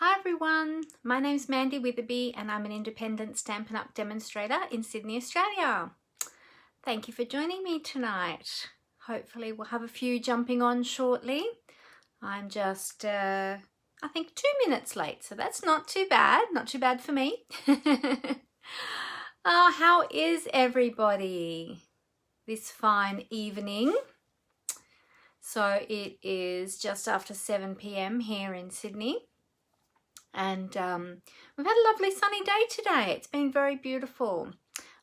Hi everyone, my name's Mandy Witherby and I'm an independent Stampin' Up! Demonstrator in Sydney, Australia. Thank you for joining me tonight. Hopefully we'll have a few jumping on shortly. I'm just, I think 2 minutes late, so that's not too bad for me. How is everybody this fine evening? So it is just after 7 p.m. here in Sydney. And we've had a lovely sunny day today. It's been very beautiful.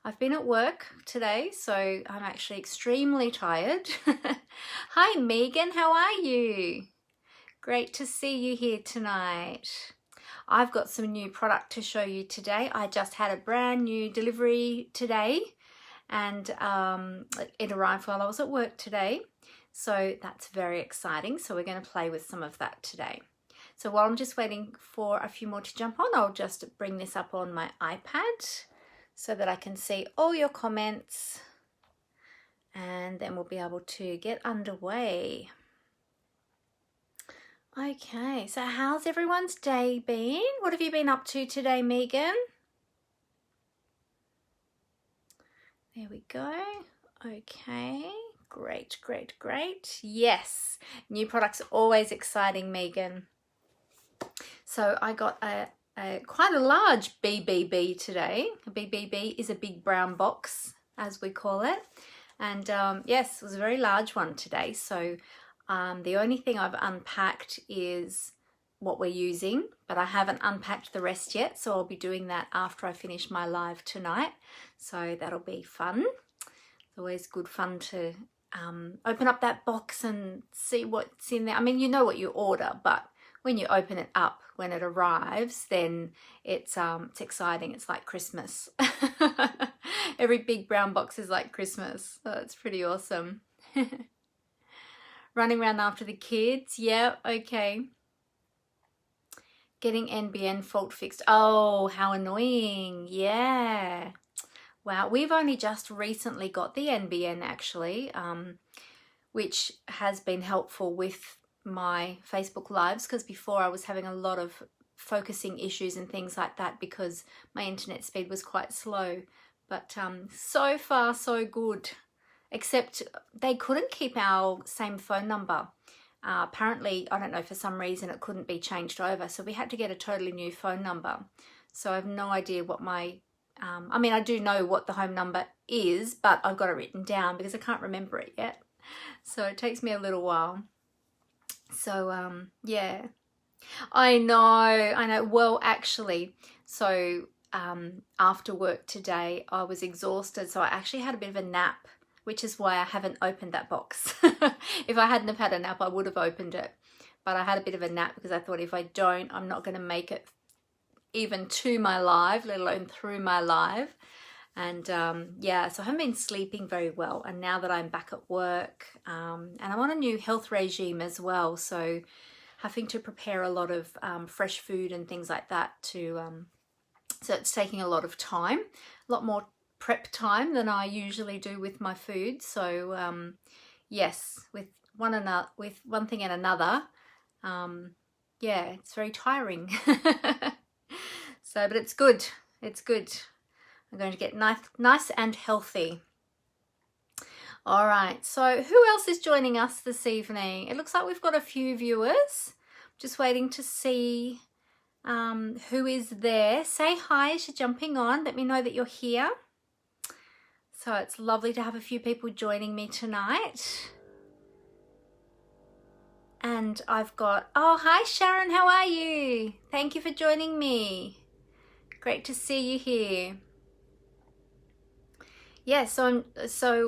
I've been at work today, so I'm actually extremely tired. Hi Megan, how are you? Great to see you here tonight. I've got some new product to show you today. I just had a brand new delivery today and it arrived while I was at work today. So that's very exciting. So we're going to play with some of that today. So while I'm just waiting for a few more to jump on, I'll just bring this up on my iPad so that I can see all your comments and then we'll be able to get underway. Okay, so how's everyone's day been? What have you been up to today, Megan? There we go. Okay, great. Yes, new products are always exciting, Megan. So I got quite a large BBB today. A BBB is a big brown box, as we call it. And yes, it was a very large one today. So the only thing I've unpacked is what we're using, but I haven't unpacked the rest yet. So I'll be doing that after I finish my live tonight. So that'll be fun. It's always good fun to open up that box and see what's in there. I mean, you know what you order, but when you open it up, when it arrives, then it's exciting. It's like Christmas. Every big brown box is like Christmas. So it's pretty awesome. Running around after the kids. Yeah, okay. Getting NBN fault fixed. Oh, how annoying. Yeah. Wow, we've only just recently got the NBN actually, which has been helpful with my Facebook lives, because before I was having a lot of focusing issues and things like that because my internet speed was quite slow. But so far so good, except they couldn't keep our same phone number. Apparently, I don't know, for some reason it couldn't be changed over, so we had to get a totally new phone number. So I have no idea what my I mean, I do know what the home number is, but I've got it written down because I can't remember it yet, so it takes me a little while. So yeah, I know. Well, actually, so after work today I was exhausted, so I actually had a bit of a nap, which is why I haven't opened that box. If I hadn't have had a nap, I would have opened it, but I had a bit of a nap because I thought if I don't, I'm not going to make it even to my live, let alone through my live. And yeah, so I haven't been sleeping very well, and now that I'm back at work and I'm on a new health regime as well, so having to prepare a lot of fresh food and things like that to so it's taking a lot of time, a lot more prep time than I usually do with my food. So yes, with one thing and another, yeah, it's very tiring. So but it's good, I'm going to get nice and healthy. All right, so who else is joining us this evening? It looks like we've got a few viewers. Just waiting to see who is there. Say hi as you're jumping on. Let me know that you're here. So it's lovely to have a few people joining me tonight. And I've got, oh, hi Sharon, how are you? Thank you for joining me. Great to see you here. Yeah, so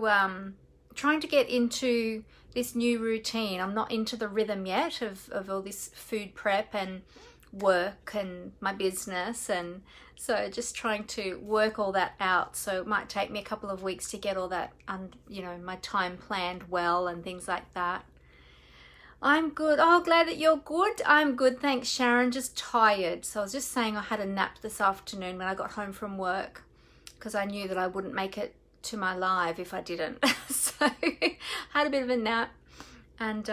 I'm trying to get into this new routine. I'm not into the rhythm yet of all this food prep and work and my business, and so just trying to work all that out. So it might take me a couple of weeks to get all that, you know, my time planned well and things like that. I'm good. Oh, glad that you're good. I'm good, thanks Sharon, just tired. So I was just saying I had a nap this afternoon when I got home from work because I knew that I wouldn't make it to my live if I didn't. So had a bit of a nap, and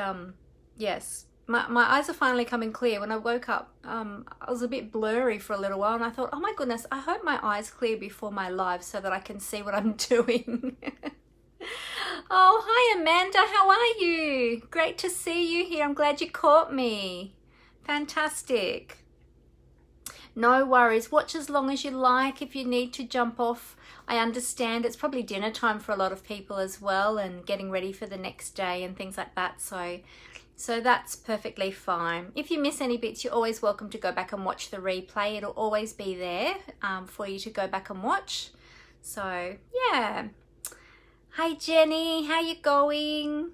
yes, my eyes are finally coming clear. When I woke up, I was a bit blurry for a little while, and I thought, oh my goodness, I hope my eyes clear before my live so that I can see what I'm doing. Oh, hi Amanda, how are you? Great to see you here. I'm glad you caught me. Fantastic. No worries. Watch as long as you like. If you need to jump off, I understand. It's probably dinner time for a lot of people as well, and getting ready for the next day and things like that. So that's perfectly fine. If you miss any bits, you're always welcome to go back and watch the replay. It'll always be there for you to go back and watch. So yeah. Hi Jenny, how you going?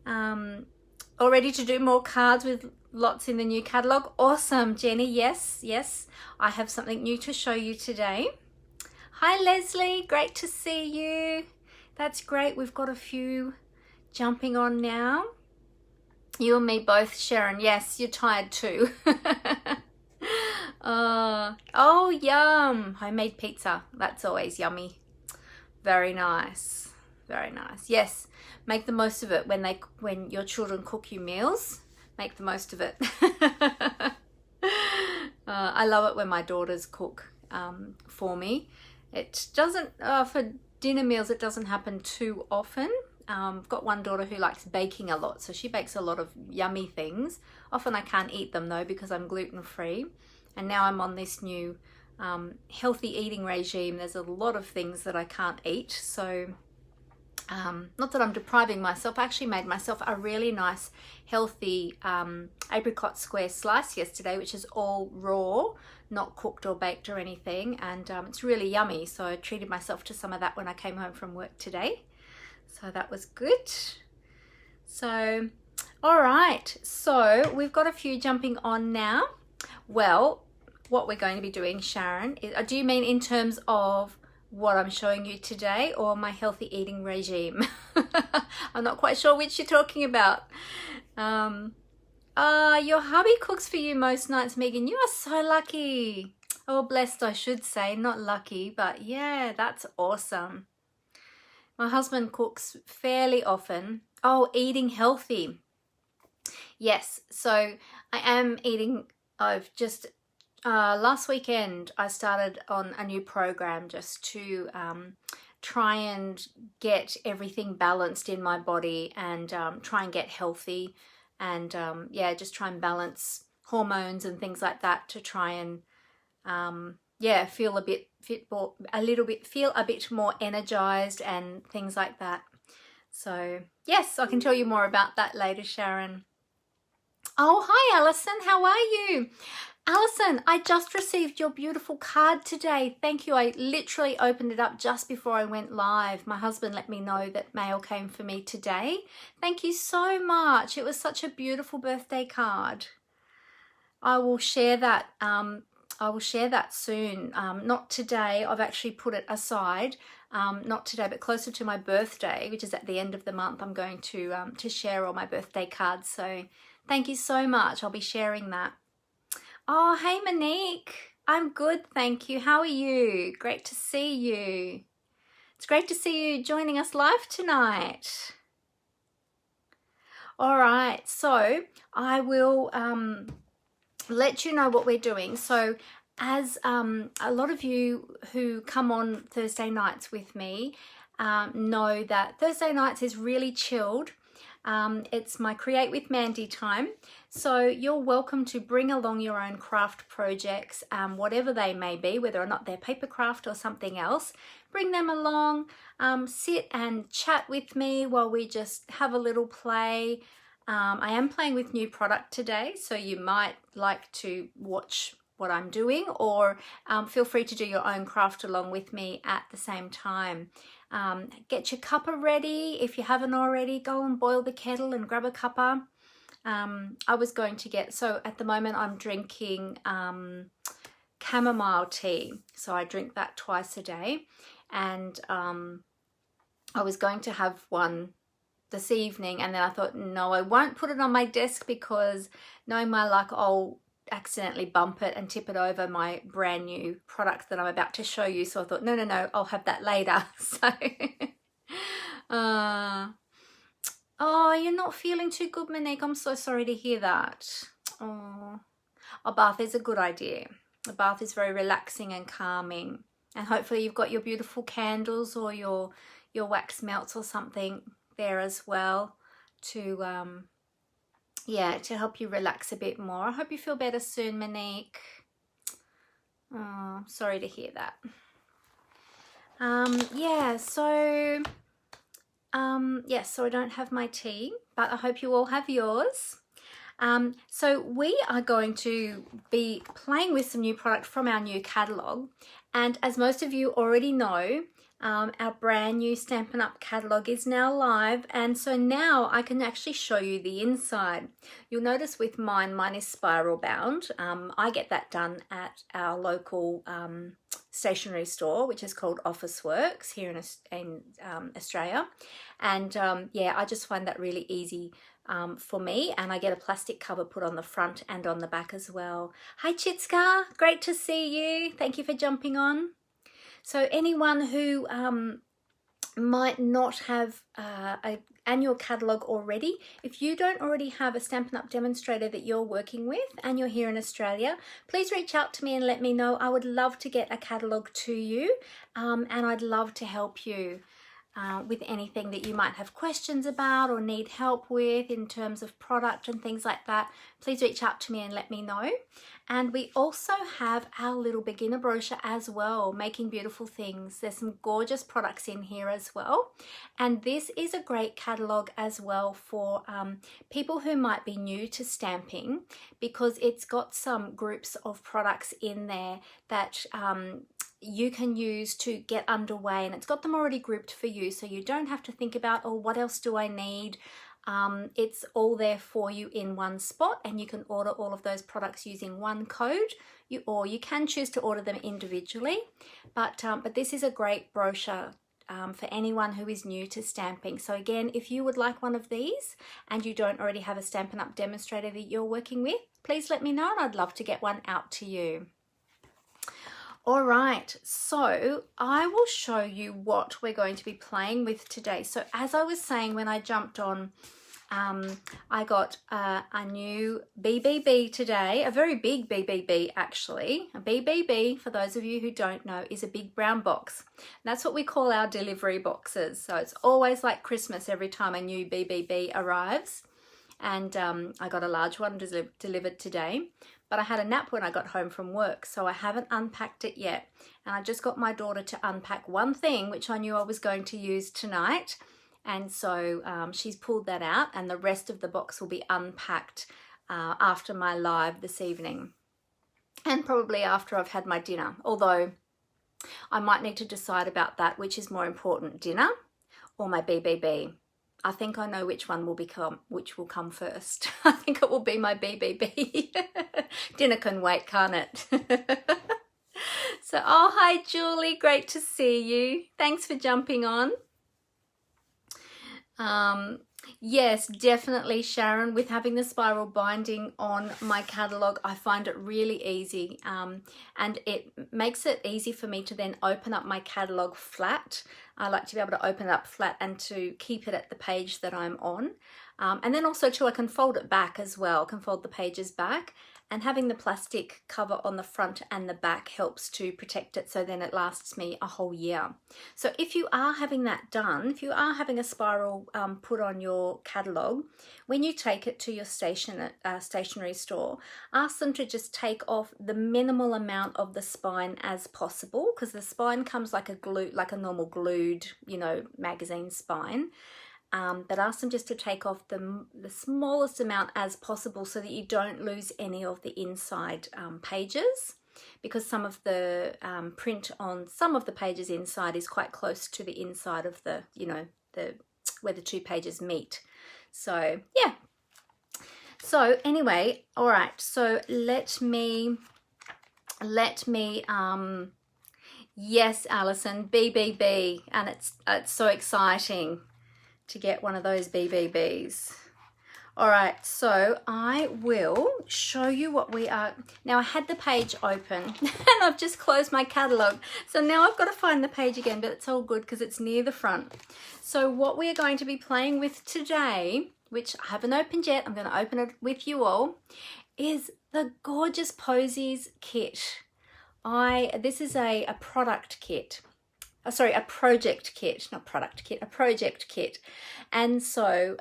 All ready to do more cards with lots in the new catalogue? Awesome, Jenny. Yes, I have something new to show you today. Hi Leslie, great to see you. That's great. We've got a few jumping on now. You and me both, Sharon. Yes, you're tired too. Oh, yum. Homemade pizza. That's always yummy. Very nice. Very nice. Yes, make the most of it when your children cook you meals. Make the most of it. I love it when my daughters cook for me. It doesn't, for dinner meals, it doesn't happen too often. I've got one daughter who likes baking a lot, so she bakes a lot of yummy things. Often I can't eat them though because I'm gluten-free. And now I'm on this new healthy eating regime. There's a lot of things that I can't eat, so not that I'm depriving myself. I actually made myself a really nice healthy apricot square slice yesterday, which is all raw, not cooked or baked or anything, and it's really yummy. So I treated myself to some of that when I came home from work today, so that was good. So all right, so we've got a few jumping on now. Well, what we're going to be doing, Sharon, is, do you mean in terms of what I'm showing you today or my healthy eating regime? I'm not quite sure which you're talking about. Your hubby cooks for you most nights, Megan. You are so lucky. Oh, blessed, I should say, not lucky, but yeah, that's awesome. My husband cooks fairly often. Oh, eating healthy. Yes, so I am eating, I've just last weekend I started on a new program just to try and get everything balanced in my body and try and get healthy, and yeah, just try and balance hormones and things like that to try and yeah, feel a bit more energized and things like that. So yes, I can tell you more about that later, Sharon. Oh, hi Alison, how are you? Alison, I just received your beautiful card today. Thank you. I literally opened it up just before I went live. My husband let me know that mail came for me today. Thank you so much. It was such a beautiful birthday card. I will share that. I will share that soon. Not today. I've actually put it aside. Not today, but closer to my birthday, which is at the end of the month. I'm going to share all my birthday cards. So thank you so much. I'll be sharing that. Oh, hey Monique. I'm good, thank you. How are you? Great to see you. It's great to see you joining us live tonight. All right, so I will let you know what we're doing. So as a lot of you who come on Thursday nights with me know that Thursday nights is really chilled. It's my Create with Mandy time. So you're welcome to bring along your own craft projects, whatever they may be, whether or not they're paper craft or something else. Bring them along, sit and chat with me while we just have a little play. I am playing with new product today, so you might like to watch what I'm doing, or feel free to do your own craft along with me at the same time. Get your cuppa ready. If you haven't already, go and boil the kettle and grab a cuppa. I was going to get, so at the moment I'm drinking chamomile tea, so I drink that twice a day, and I was going to have one this evening, and then I thought, no, I won't put it on my desk because knowing my luck, I'll accidentally bump it and tip it over my brand new product that I'm about to show you. So I thought, no, I'll have that later. So Oh, you're not feeling too good, Monique. I'm so sorry to hear that. Oh, a bath is a good idea. A bath is very relaxing and calming. And hopefully you've got your beautiful candles or your wax melts or something there as well to yeah, to help you relax a bit more. I hope you feel better soon, Monique. Oh, sorry to hear that. Yeah, so yes, so I don't have my tea, but I hope you all have yours. So we are going to be playing with some new product from our new catalogue, and as most of you already know, our brand new Stampin' Up! Catalogue is now live, and so now I can actually show you the inside. You'll notice with mine is spiral bound. I get that done at our local stationery store, which is called Officeworks here in Australia, and yeah, I just find that really easy for me, and I get a plastic cover put on the front and on the back as well. Hi Chitska, great to see you. Thank you for jumping on. So anyone who might not have an annual catalogue already, if you don't already have a Stampin' Up! Demonstrator that you're working with and you're here in Australia, please reach out to me and let me know. I would love to get a catalogue to you, and I'd love to help you with anything that you might have questions about or need help with in terms of product and things like that. Please reach out to me and let me know. And we also have our little beginner brochure as well, Making Beautiful Things. There's some gorgeous products in here as well. And this is a great catalogue as well for people who might be new to stamping, because it's got some groups of products in there that you can use to get underway, and it's got them already grouped for you, so you don't have to think about, oh, what else do I need? It's all there for you in one spot, and you can order all of those products using one code, or you can choose to order them individually, but this is a great brochure for anyone who is new to stamping. So again, if you would like one of these and you don't already have a Stampin' Up! Demonstrator that you're working with, please let me know and I'd love to get one out to you. All right, so I will show you what we're going to be playing with today. So as I was saying when I jumped on, I got a new BBB today, a very big BBB actually. A BBB, for those of you who don't know, is a big brown box. That's what we call our delivery boxes. So it's always like Christmas every time a new BBB arrives. And I got a large one delivered today. But I had a nap when I got home from work, so I haven't unpacked it yet. And I just got my daughter to unpack one thing, which I knew I was going to use tonight. And so she's pulled that out, and the rest of the box will be unpacked after my live this evening. And probably after I've had my dinner, although I might need to decide about that, which is more important, dinner or my BBB. I think I know which one which will come first. I think it will be my BBB. Dinner can wait, can't it? So, oh, hi Julie, great to see you. Thanks for jumping on. Yes, definitely, Sharon, with having the spiral binding on my catalogue, I find it really easy, and it makes it easy for me to then open up my catalogue flat. I like to be able to open it up flat and to keep it at the page that I'm on. And then also too, I can fold it back as well, I can fold the pages back. And having the plastic cover on the front and the back helps to protect it, so then it lasts me a whole year. So if you are having that done, if you are having a spiral put on your catalogue, when you take it to your stationery store, ask them to just take off the minimal amount of the spine as possible, because the spine comes like a normal glued, you know, magazine spine. But ask them just to take off the smallest amount as possible, so that you don't lose any of the inside pages, because some of the print on some of the pages inside is quite close to the inside of the, you know, where the two pages meet. So yeah. So anyway, all right. So let me. Yes, Alison, BBB, and it's so exciting to get one of those BBBs. All right, so I will show you what we are. Now I had the page open and I've just closed my catalog. So now I've got to find the page again, but it's all good because it's near the front. So what we are going to be playing with today, which I haven't opened yet, I'm going to open it with you all, is the gorgeous Posies Kit. This is a product kit. Sorry, a project kit, not product kit, a project kit. And so,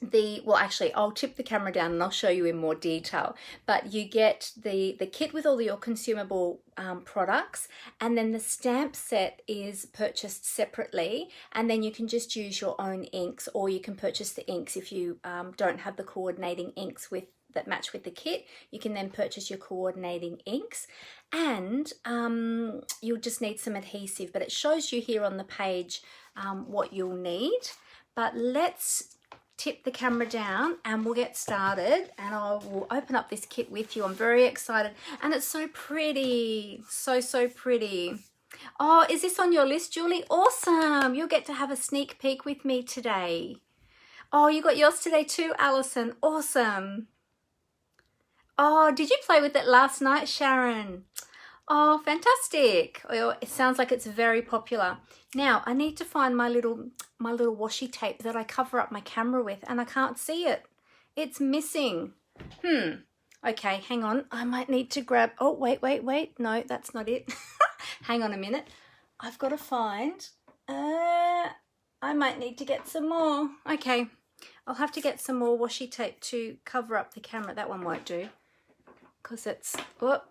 well, actually, I'll tip the camera down and I'll show you in more detail. But you get the kit with all your consumable products, and then the stamp set is purchased separately, and then you can just use your own inks, or you can purchase the inks if you don't have the coordinating inks that match with the kit. You can then purchase your coordinating inks, and you'll just need some adhesive, but it shows you here on the page what you'll need. But let's tip the camera down and we'll get started, and I will open up this kit with you. I'm very excited, and it's so pretty, so pretty. Oh, is this on your list, Julie? Awesome, you'll get to have a sneak peek with me today. Oh, you got yours today too, Alison. Awesome. Oh, did you play with it last night, Sharon? Oh, fantastic. Oh, it sounds like it's very popular. Now, I need to find my little washi tape that I cover up my camera with, and I can't see it. It's missing. Okay, hang on. I might need to grab... Oh, wait. No, that's not it. Hang on a minute. I've got to find... I might need to get some more. Okay, I'll have to get some more washi tape to cover up the camera. That one won't do, because it's... Oh,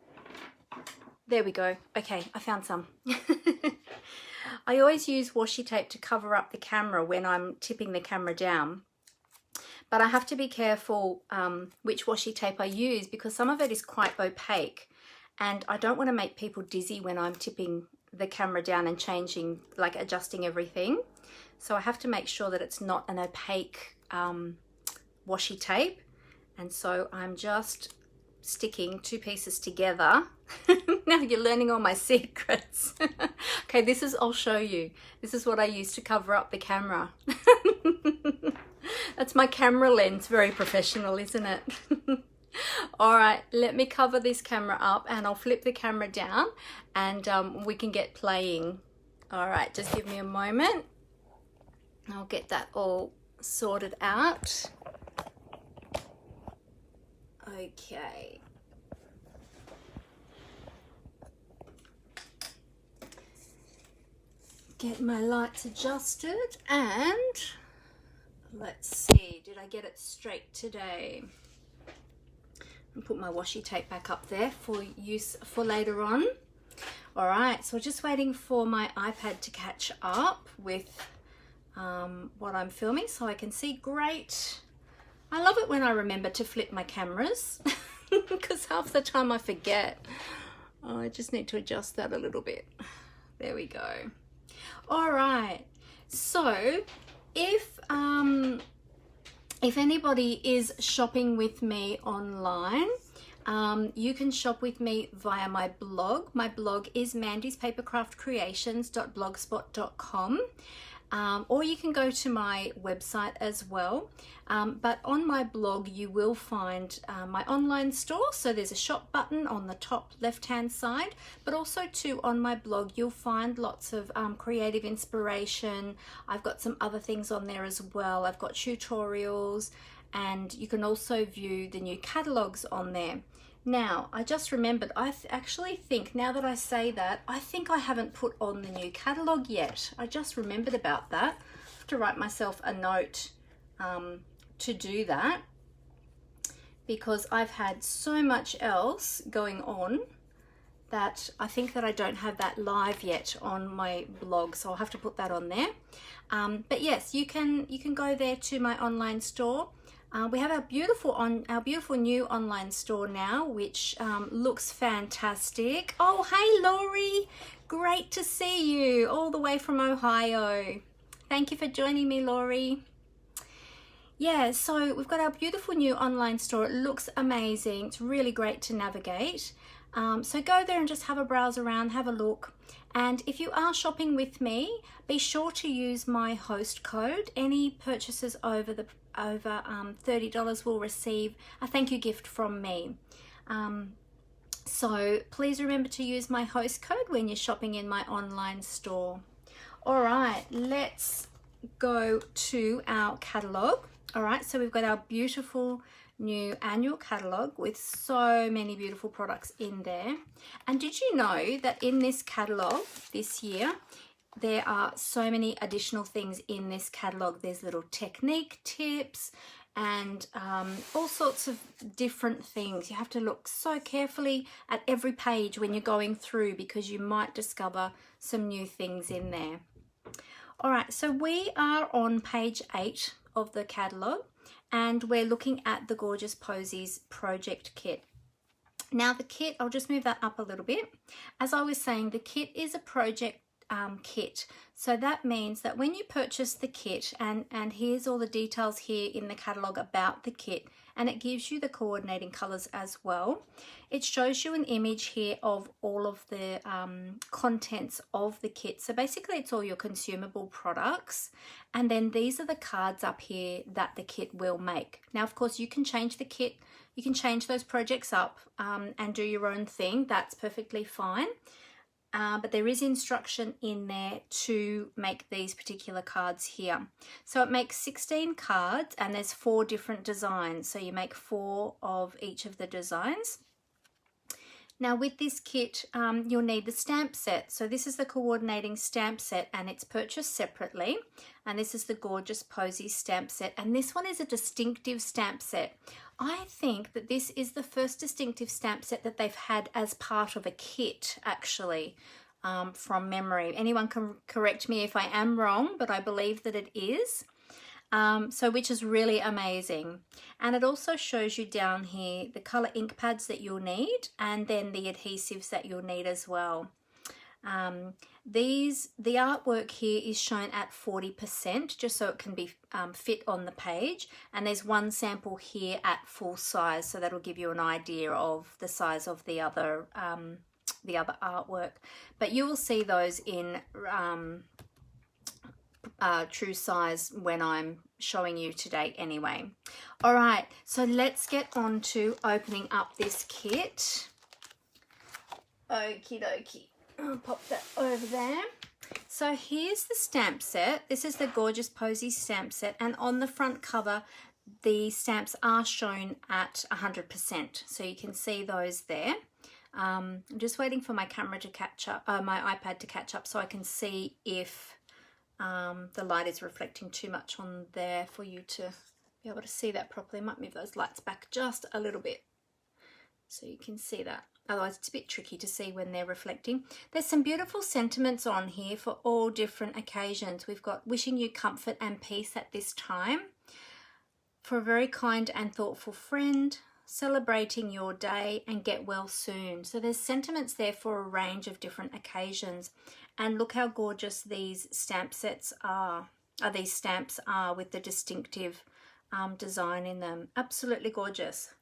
there we go. Okay, I found some. I always use washi tape to cover up the camera when I'm tipping the camera down. But I have to be careful which washi tape I use, because some of it is quite opaque. And I don't want to make people dizzy when I'm tipping the camera down and changing, like adjusting everything. So I have to make sure that it's not an opaque washi tape. And so I'm just sticking two pieces together. Now you're learning all my secrets. Okay, I'll show you. This is what I use to cover up the camera. That's my camera lens. Very professional, isn't it? All right, let me cover this camera up and I'll flip the camera down, and we can get playing. All right, just give me a moment. I'll get that all sorted out. Okay. Get my lights adjusted, and let's see, did I get it straight today? I'll put my washi tape back up there for use for later on. All right, so we're just waiting for my iPad to catch up with what I'm filming so I can see great. I love it when I remember to flip my cameras because half the time I forget. Oh, I just need to adjust that a little bit. There we go. All right, so if anybody is shopping with me online, you can shop with me via my blog. My blog is mandyspapercraftcreations.blogspot.com. Or you can go to my website as well. But on my blog, you will find my online store. So there's a shop button on the top left-hand side, but also too on my blog, you'll find lots of creative inspiration. I've got some other things on there as well. I've got tutorials, and you can also view the new catalogs on there. Now, I just remembered, I actually think, now that I say that, I think I haven't put on the new catalogue yet. I just remembered about that. I have to write myself a note to do that, because I've had so much else going on that I think that I don't have that live yet on my blog, so I'll have to put that on there. But yes, you can go there to my online store. We have our beautiful new online store now, which looks fantastic. Oh, hey Laurie, great to see you all the way from Ohio. Thank you for joining me, Laurie. Yeah, so we've got our beautiful new online store. It looks amazing. It's really great to navigate. So go there and just have a browse around, have a look. And if you are shopping with me, be sure to use my host code. Any purchases over the over $30 will receive a thank you gift from me. So please remember to use my host code when you're shopping in my online store. All right, let's go to our catalog. All right, so we've got our beautiful new annual catalog with so many beautiful products in there. And did you know that in this catalog this year, there are so many additional things in this catalog? There's little technique tips and all sorts of different things. You have to look so carefully at every page when you're going through because you might discover some new things in there. All right, so we are on page 8 of the catalogue and we're looking at the Gorgeous Posies project kit. Now the kit, I'll just move that up a little bit. As I was saying, the kit is a project kit. So that means that when you purchase the kit, and here's all the details here in the catalogue about the kit, and it gives you the coordinating colours as well. It shows you an image here of all of the contents of the kit. So basically it's all your consumable products, and then these are the cards up here that the kit will make. Now of course you can change the kit, you can change those projects up and do your own thing. That's perfectly fine. But there is instruction in there to make these particular cards here. So it makes 16 cards and there's 4 different designs. So you make 4 of each of the designs. Now with this kit, you'll need the stamp set. So this is the coordinating stamp set and it's purchased separately. And this is the Gorgeous Posies stamp set. And this one is a distinctive stamp set. I think that this is the first distinctive stamp set that they've had as part of a kit, actually, from memory. Anyone can correct me if I am wrong, but I believe that it is. So which is really amazing. And it also shows you down here the colour ink pads that you'll need and then the adhesives that you'll need as well. The artwork here is shown at 40% just so it can be fit on the page, and there's one sample here at full size, so that'll give you an idea of the size of the other artwork, but you will see those in true size when I'm showing you today anyway. All right, so let's get on to opening up this kit. Okie dokie. I'll pop that over there. So here's the stamp set. This is the Gorgeous Posies stamp set, and on the front cover the stamps are shown at 100%, so you can see those there. I'm just waiting for my camera to catch up, my iPad to catch up, so I can see if the light is reflecting too much on there for you to be able to see that properly. I might move those lights back just a little bit so you can see that. Otherwise it's a bit tricky to see when they're reflecting. There's some beautiful sentiments on here for all different occasions. We've got wishing you comfort and peace at this time, for a very kind and thoughtful friend, celebrating your day, and get well soon. So there's sentiments there for a range of different occasions. And look how gorgeous these stamp sets are, these stamps are, with the distinctive design in them. Absolutely gorgeous.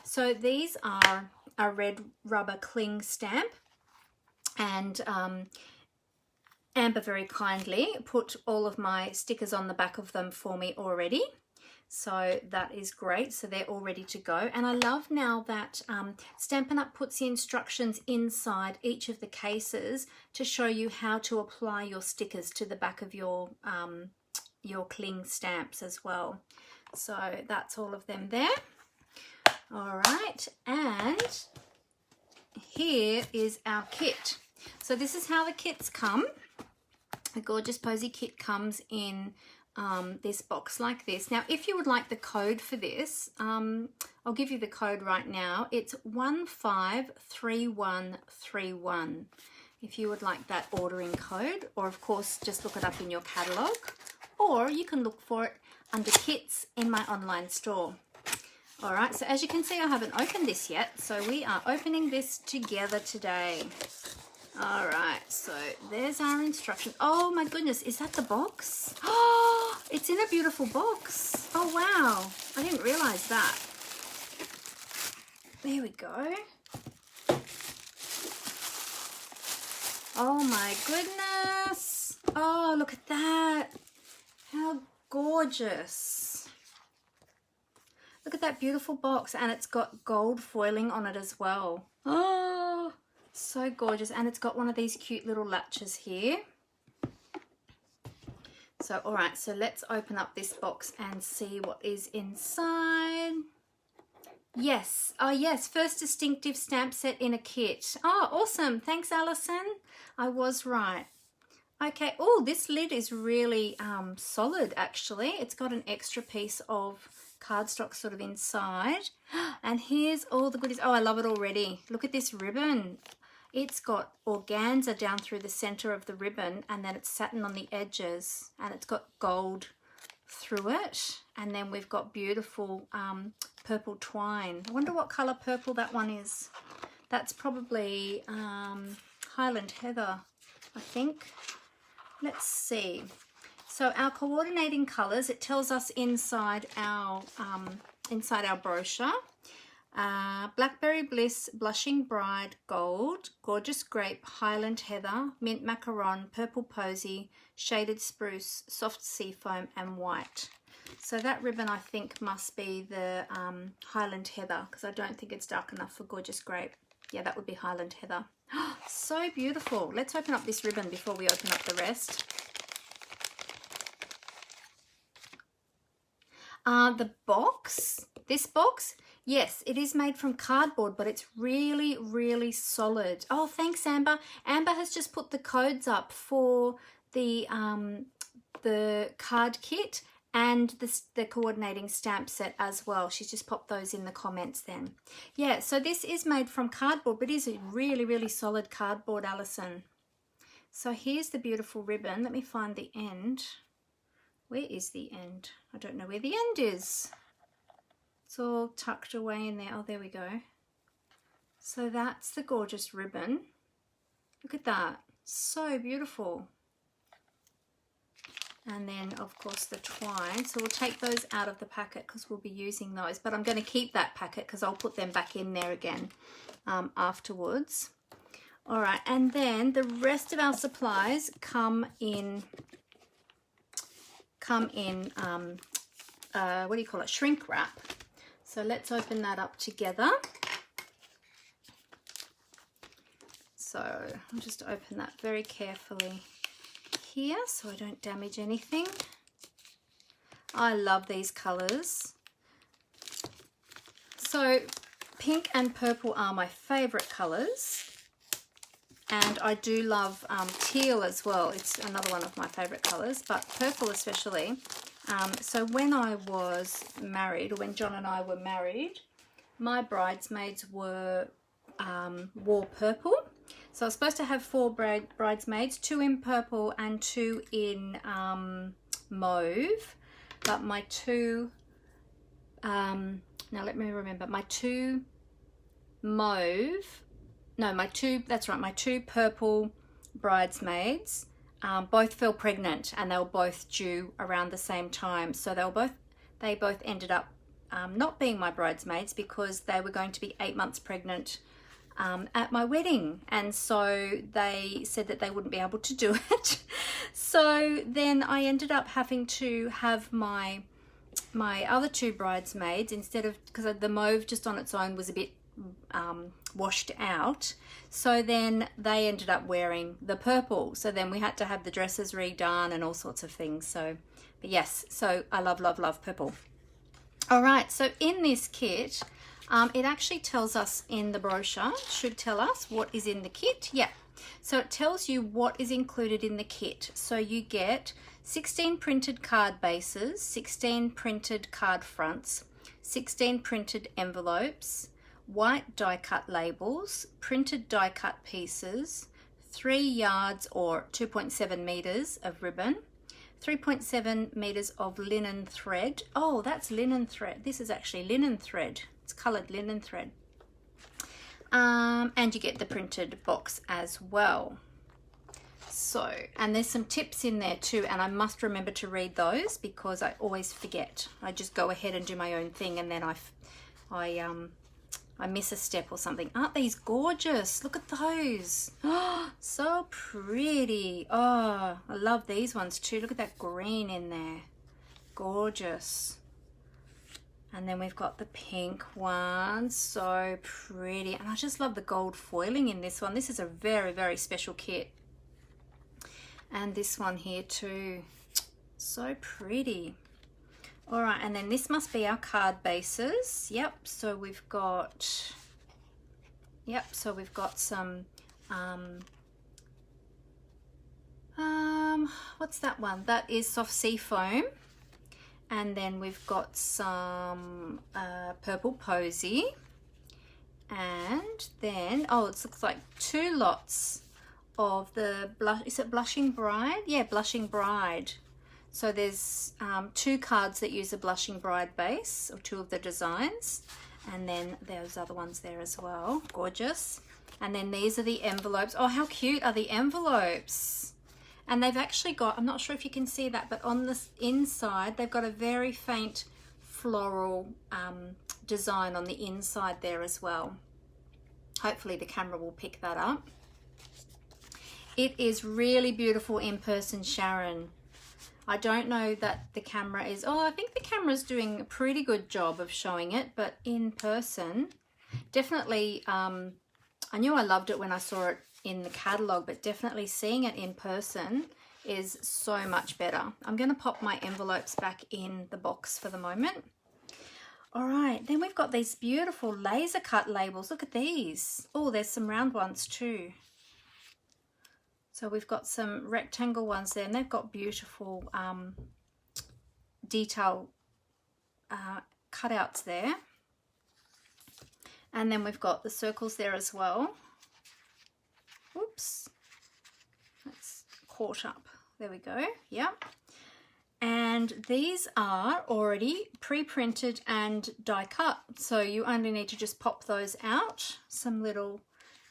So these are a red rubber cling stamp, and Amber very kindly put all of my stickers on the back of them for me already. So that is great. So they're all ready to go. And I love now that Stampin' Up! Puts the instructions inside each of the cases to show you how to apply your stickers to the back of your cling stamps as well. So that's all of them there. All right, and here is our kit. So this is how the kits come. The Gorgeous Posy kit comes in this box like this. Now, if you would like the code for this, I'll give you the code right now. It's 153131. If you would like that ordering code, or of course just look it up in your catalogue, or you can look for it under kits in my online store. All right, so as you can see, I haven't opened this yet, so we are opening this together today. All right, so there's our instruction. Oh my goodness, is that the box? Oh, it's in a beautiful box. Oh wow, I didn't realize that. There we go. Oh my goodness. Oh, look at that. How gorgeous. Look at that beautiful box, and it's got gold foiling on it as well. Oh, so gorgeous. And it's got one of these cute little latches here. So, all right, so let's open up this box and see what is inside. Yes, oh yes, first distinctive stamp set in a kit. Oh, awesome. Thanks, Alison. I was right. Okay, oh, this lid is really solid, actually. It's got an extra piece of cardstock sort of inside. And here's all the goodies. Oh, I love it already. Look at this ribbon. It's got organza down through the center of the ribbon, and then it's satin on the edges, and it's got gold through it. And then we've got beautiful purple twine. I wonder what color purple that one is. That's probably Highland Heather, I think. Let's see. So our coordinating colors, it tells us inside our brochure. Blackberry Bliss, Blushing Bride, Gold, Gorgeous Grape, Highland Heather, Mint Macaron, Purple Posy, Shaded Spruce, Soft Seafoam, and White. So that ribbon, I think, must be the Highland Heather, because I don't think it's dark enough for Gorgeous Grape. Yeah, that would be Highland Heather. So beautiful. Let's open up this ribbon before we open up the rest. The box, this box, yes, it is made from cardboard, but it's really, really solid. Oh, thanks, Amber. Amber has just put the codes up for the card kit and the coordinating stamp set as well. She's just popped those in the comments then. Yeah, so this is made from cardboard, but it is a really, really solid cardboard, Alison. So here's the beautiful ribbon. Let me find the end. Where is the end? I don't know where the end is. It's all tucked away in there. Oh, there we go. So that's the gorgeous ribbon. Look at that. So beautiful. And then, of course, the twine. So we'll take those out of the packet because we'll be using those. But I'm going to keep that packet because I'll put them back in there again afterwards. All right. And then the rest of our supplies come in what do you call it, shrink wrap. So let's open that up together. So I'll just open that very carefully here so I don't damage anything. I love these colors. So pink and purple are my favorite colors. And I do love teal as well. It's another one of my favorite colors, but purple especially. So when I was married, or when John and I were married, my bridesmaids wore purple. So I was supposed to have 4 bridesmaids, 2 in purple and 2 in mauve. But my 2, now let me remember, my 2 mauve, no, my 2, that's right, my 2 purple bridesmaids both fell pregnant, and they were both due around the same time. So they both ended up not being my bridesmaids because they were going to be 8 months pregnant at my wedding, and so they said that they wouldn't be able to do it. So then I ended up having to have my other 2 bridesmaids, instead of, because the mauve just on its own was a bit washed out, so then they ended up wearing the purple. So then we had to have the dresses redone and all sorts of things. So, but yes, so I love, love, love purple. All right, so in this kit, it actually tells us in the brochure, should tell us what is in the kit. Yeah, so it tells you what is included in the kit. So you get 16 printed card bases, 16 printed card fronts, 16 printed envelopes, white die cut labels, printed die cut pieces, 3 yards or 2.7 meters of ribbon, 3.7 meters of linen thread. Oh, that's linen thread. This is actually linen thread. It's colored linen thread. And you get the printed box as well. So, and there's some tips in there too, and I must remember to read those because I always forget. I just go ahead and do my own thing, and then I miss a step or something. Aren't these gorgeous? Look at those. Oh, so pretty. Oh, I love these ones too. Look at that green in there. Gorgeous. And then we've got the pink one, so pretty. And I just love the gold foiling in this one. This is a very, very special kit. And this one here too, so pretty. All right, and then this must be our card bases. Yep, so we've got, some, what's that one? That is soft sea foam. And then we've got some purple posy. And then, oh, it looks like 2 lots of the, is it Blushing Bride? Yeah, Blushing Bride. So there's 2 cards that use a Blushing Bride base, or 2 of the designs. And then there's other ones there as well. Gorgeous. And then these are the envelopes. Oh, how cute are the envelopes? And they've actually got, I'm not sure if you can see that, but on the inside, they've got a very faint floral design on the inside there as well. Hopefully the camera will pick that up. It is really beautiful in person, Sharon. I don't know that the camera is, oh, I think the camera's doing a pretty good job of showing it, but in person, definitely, I knew I loved it when I saw it in the catalogue, but definitely seeing it in person is so much better. I'm going to pop my envelopes back in the box for the moment. All right, then we've got these beautiful laser cut labels. Look at these. Oh, there's some round ones too. So we've got some rectangle ones there, and they've got beautiful detail cutouts there. And then we've got the circles there as well. Oops, that's caught up. There we go. Yep. And these are already pre-printed and die cut. So you only need to just pop those out. Some little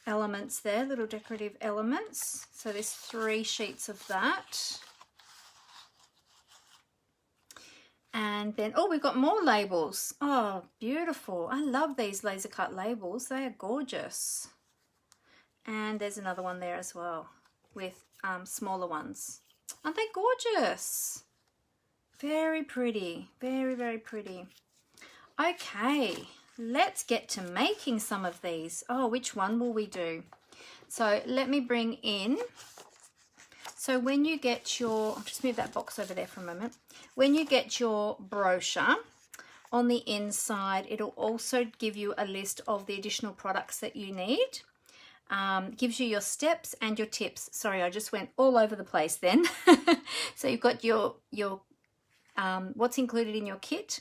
elements there, little decorative elements. So there's 3 sheets of that. And then, oh, we've got more labels. Oh, beautiful. I love these laser cut labels. They are gorgeous. And there's another one there as well with smaller ones. Aren't they gorgeous? Very pretty. Very, very pretty. Okay, let's get to making some of these. Oh, which one will we do? So let me bring in, so when you get your, I'll just move that box over there for a moment. When you get your brochure, on the inside, it'll also give you a list of the additional products that you need. Gives you your steps and your tips. Sorry, I just went all over the place then. So you've got your what's included in your kit,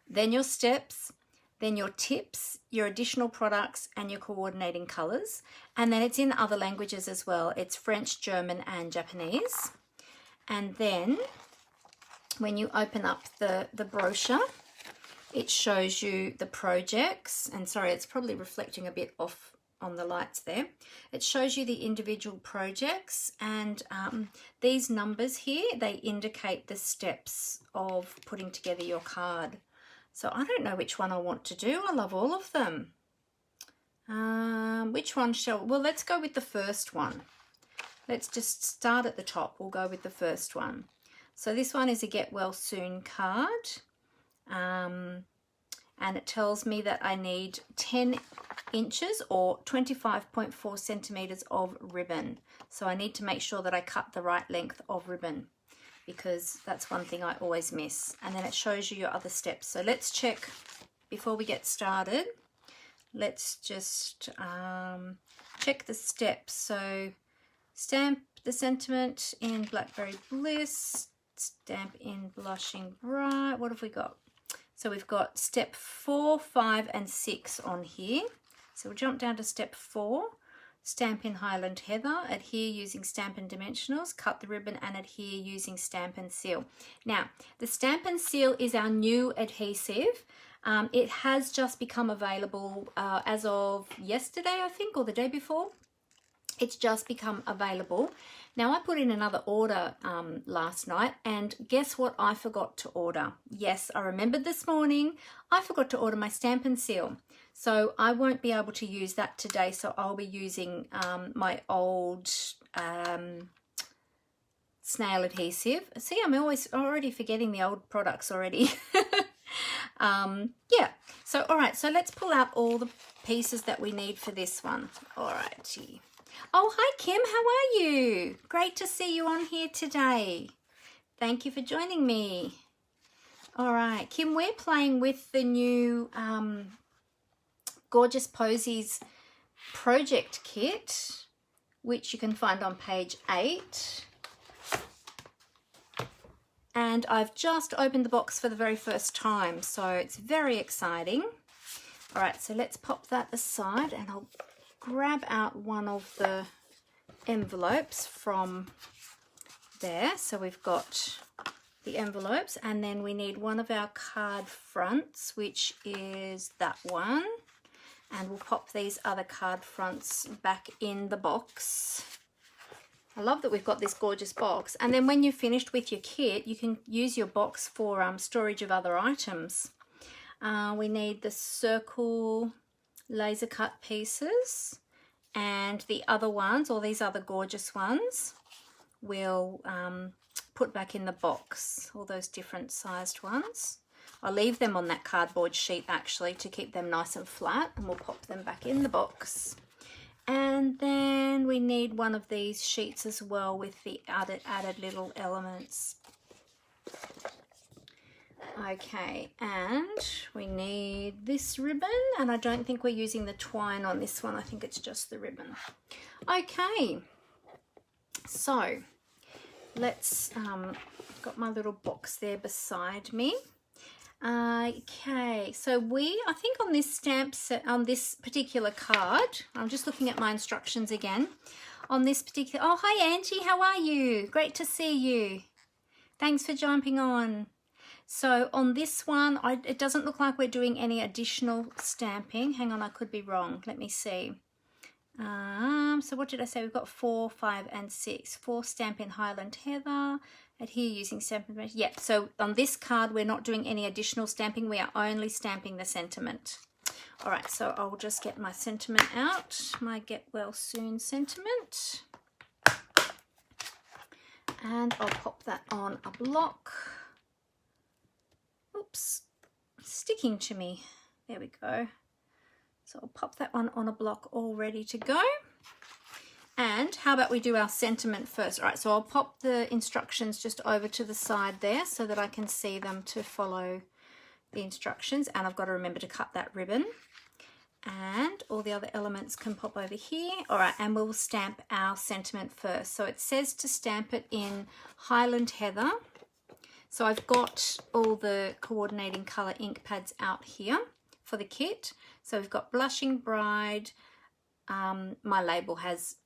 then your steps, then your tips, your additional products, and your coordinating colors. And then it's in other languages as well. It's French, German, and Japanese. And then when you open up the brochure, it shows you the projects. And sorry, it's probably reflecting a bit off on the lights there. It shows you the individual projects, and these numbers here, they indicate the steps of putting together your card. So I don't know which one I want to do. I love all of them. Which one well, let's go with the first one. Let's just start at the top. We'll go with the first one. So this one is a get well soon card. And it tells me that I need 10 inches or 25.4 centimeters of ribbon. So I need to make sure that I cut the right length of ribbon, because that's one thing I always miss. And then it shows you your other steps. So let's check before we get started. Let's just check the steps. So stamp the sentiment in Blackberry Bliss, stamp in Blushing Bright. What have we got? So we've got step 4, 5, and 6 on here. So we'll jump down to step 4, stamp in Highland Heather, adhere using Stampin' Dimensionals, cut the ribbon and adhere using Stampin' Seal. Now, the Stampin' Seal is our new adhesive. It has just become available as of yesterday, I think, or the day before. It's just become available. Now, I put in another order last night, and guess what I forgot to order? Yes, I remembered this morning. I forgot to order my Stampin' Seal. So I won't be able to use that today, so I'll be using my old snail adhesive. See, I'm already forgetting the old products already. Yeah, so all right, so let's pull out all the pieces that we need for this one. All righty. Oh, hi Kim, how are you? Great to see you on here today. Thank you for joining me. All right, Kim, we're playing with the new Gorgeous Posies project kit, which you can find on page 8. And I've just opened the box for the very first time, so it's very exciting. All right, so let's pop that aside and I'll grab out one of the envelopes from there. So we've got the envelopes, and then we need one of our card fronts, which is that one. And we'll pop these other card fronts back in the box. I love that we've got this gorgeous box. And then when you're finished with your kit, you can use your box for storage of other items. We need the circle laser cut pieces, and the other ones, all these other gorgeous ones, we'll put back in the box, all those different sized ones. I'll leave them on that cardboard sheet actually to keep them nice and flat, and we'll pop them back in the box. And then we need one of these sheets as well with the added little elements. Okay, and we need this ribbon, and I don't think we're using the twine on this one. I think it's just the ribbon. Okay, so let's, got my little box there beside me. Okay, so I think on this stamp set, on this particular card, I'm just looking at my instructions again. On this particular, oh hi Auntie, how are you? Great to see you. Thanks for jumping on. So on this one, it doesn't look like we're doing any additional stamping. Hang on, I could be wrong. Let me see. So what did I say? We've got 4, 5, and 6. 4 stamp in Highland Heather. Adhere using stamping. Yeah, so on this card, we're not doing any additional stamping. We are only stamping the sentiment. All right, so I'll just get my sentiment out. My get well soon sentiment. And I'll pop that on a block. Oops, sticking to me. There we go. So I'll pop that one on a block all ready to go. And how about we do our sentiment first? All right, so I'll pop the instructions just over to the side there so that I can see them to follow the instructions. And I've got to remember to cut that ribbon. And all the other elements can pop over here. All right, and we'll stamp our sentiment first. So it says to stamp it in Highland Heather. So I've got all the coordinating colour ink pads out here for the kit. So we've got Blushing Bride. My label has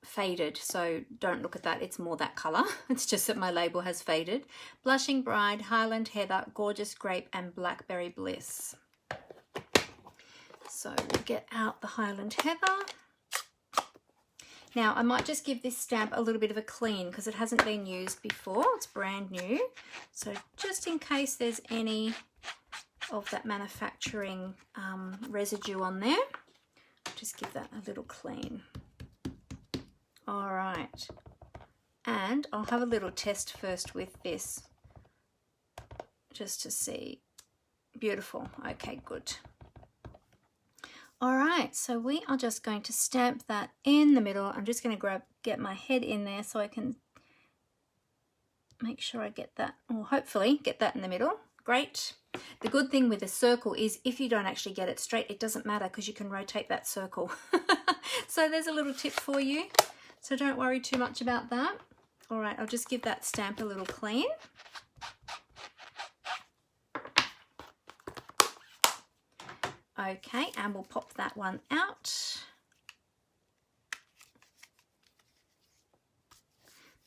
faded, so don't look at that, it's more that colour. It's just that my label has faded. Blushing Bride, Highland Heather, Gorgeous Grape, and Blackberry Bliss. So we'll get out the Highland Heather. Now I might just give this stamp a little bit of a clean because it hasn't been used before, it's brand new. So just in case there's any of that manufacturing residue on there, just give that a little clean. All right, and I'll have a little test first with this just to see. Beautiful. Okay, good. All right, so we are just going to stamp that in the middle. I'm just going to get my head in there so I can make sure I get that, or hopefully get that in the middle. Great. The good thing with a circle is if you don't actually get it straight, it doesn't matter because you can rotate that circle. So there's a little tip for you. So don't worry too much about that. All right, I'll just give that stamp a little clean. Okay, and we'll pop that one out.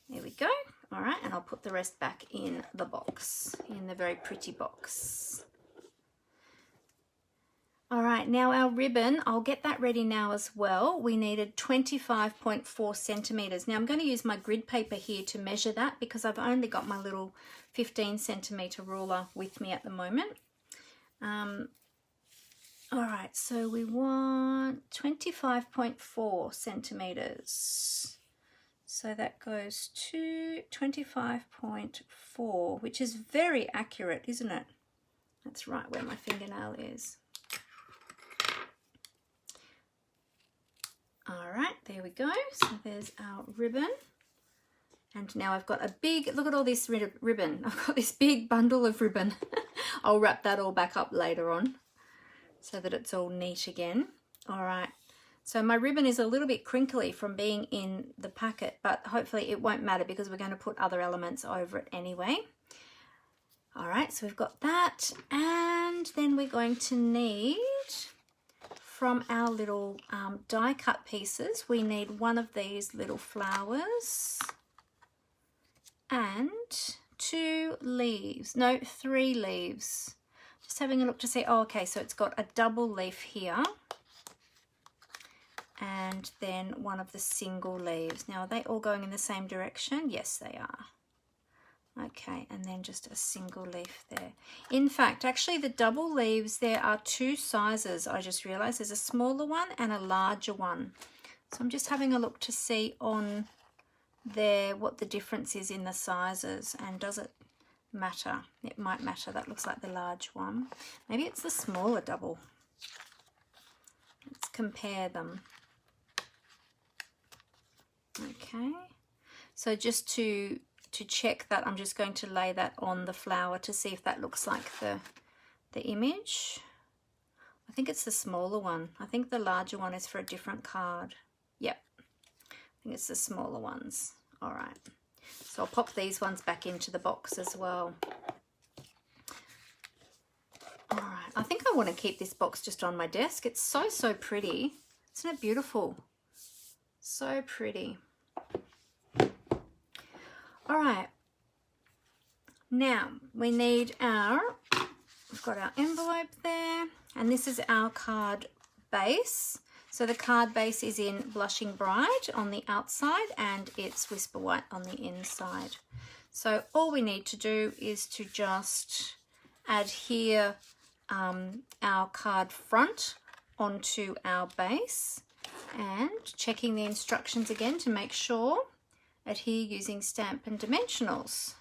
There we go. All right, and I'll put the rest back in the box, in the very pretty box. All right, now our ribbon, I'll get that ready now as well. We needed 25.4 centimeters. Now I'm going to use my grid paper here to measure that because I've only got my little 15 centimeter ruler with me at the moment. All right, so we want 25.4 centimeters. So that goes to 25.4, which is very accurate, isn't it? That's right where my fingernail is. All right, there we go. So there's our ribbon. And now I've got a big, look at all this ribbon. I've got this big bundle of ribbon. I'll wrap that all back up later on so that it's all neat again. All right, so my ribbon is a little bit crinkly from being in the packet, but hopefully it won't matter because we're going to put other elements over it anyway. All right, so we've got that, and then we're going to need, from our little die cut pieces, we need one of these little flowers and 2 leaves, no, 3 leaves. Just having a look to see, oh, okay, so it's got a double leaf here and then one of the single leaves. Now, are they all going in the same direction? Yes, they are. Okay, and then just a single leaf there. In fact, actually the double leaves, there are 2 sizes. I just realized there's a smaller one and a larger one. So I'm just having a look to see on there what the difference is in the sizes, and does it matter? It might matter. That looks like the large one. Maybe it's the smaller double. Let's compare them. Okay, so just to check that, I'm just going to lay that on the flower to see if that looks like the image. I think it's the smaller one. I think the larger one is for a different card. Yep, I think it's the smaller ones. All right, so I'll pop these ones back into the box as well. All right, I think I want to keep this box just on my desk. It's so pretty. Isn't it beautiful? So pretty. All right, now we need we've got our envelope there, and this is our card base. So the card base is in Blushing Bride on the outside and it's Whisper White on the inside. So all we need to do is to just adhere our card front onto our base, and checking the instructions again to make sure. Adhere using stamp and dimensionals.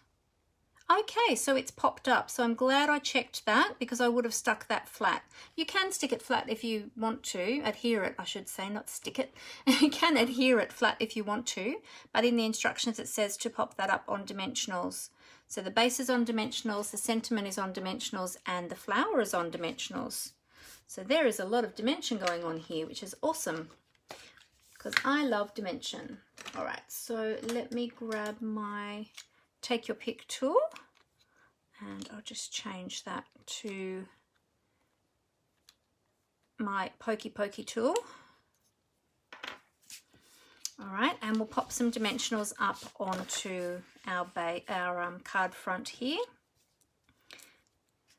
Okay, so it's popped up. So I'm glad I checked that because I would have stuck that flat. You can stick it flat if you want to. Adhere it, I should say, not stick it. You can adhere it flat if you want to, but in the instructions it says to pop that up on dimensionals. So the base is on dimensionals, the sentiment is on dimensionals, and the flower is on dimensionals. So there is a lot of dimension going on here, which is awesome, because I love dimension. All right, so let me grab my Take Your Pick tool, and I'll just change that to my Pokey Pokey tool. All right, and we'll pop some dimensionals up onto our card front here.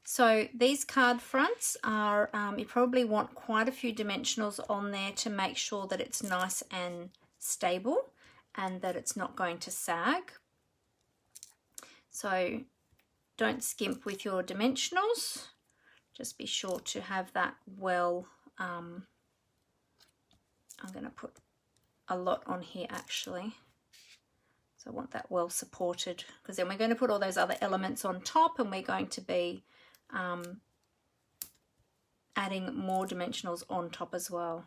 So these card fronts are, you probably want quite a few dimensionals on there to make sure that it's nice and stable and that it's not going to sag. So don't skimp with your dimensionals. Just be sure to have that well, I'm going to put a lot on here actually. So I want that well supported, because then we're going to put all those other elements on top, and we're going to be adding more dimensionals on top as well.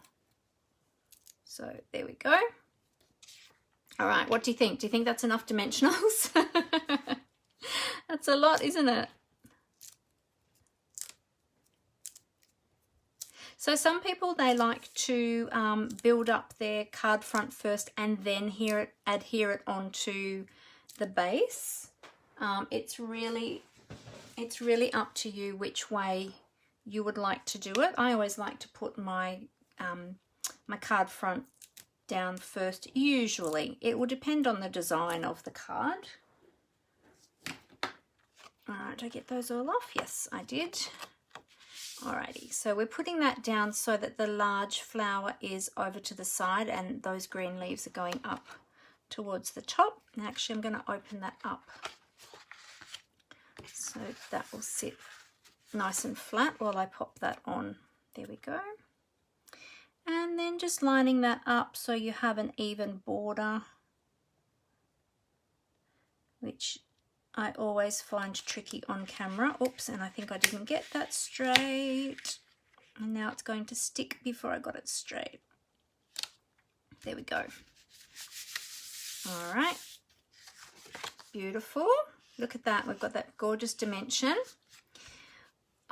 So there we go. All right, what do you think? Do you think that's enough dimensionals? That's a lot, isn't it? So some people, they like to build up their card front first and then adhere it onto the base. It's really up to you which way you would like to do it. I always like to put my my card front down first. Usually, it will depend on the design of the card. All right, did I get those all off? Yes, I did. Alrighty, so we're putting that down so that the large flower is over to the side and those green leaves are going up towards the top. And actually, I'm going to open that up so that will sit nice and flat while I pop that on. There we go. And then just lining that up so you have an even border, which I always find tricky on camera. Oops, and I think I didn't get that straight. And now it's going to stick before I got it straight. There we go. All right. Beautiful. Look at that. We've got that gorgeous dimension.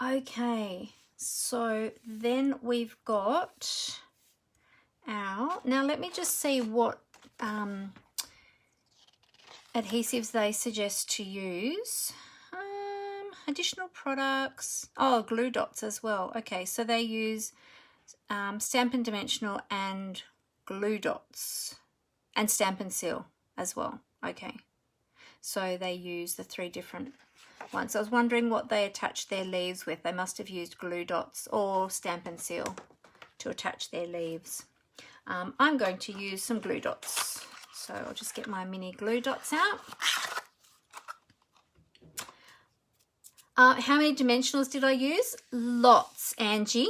Okay. So then we've got our... Now let me just see what adhesives they suggest to use. Additional products. Oh, glue dots as well. Okay, so they use Stampin' Dimensional and glue dots and Stampin' Seal as well. Okay, so they use the 3 different ones. I was wondering what they attach their leaves with. They must have used glue dots or Stampin' Seal to attach their leaves. I'm going to use some glue dots. So I'll just get my mini glue dots out. How many dimensionals did I use? Lots, Angie.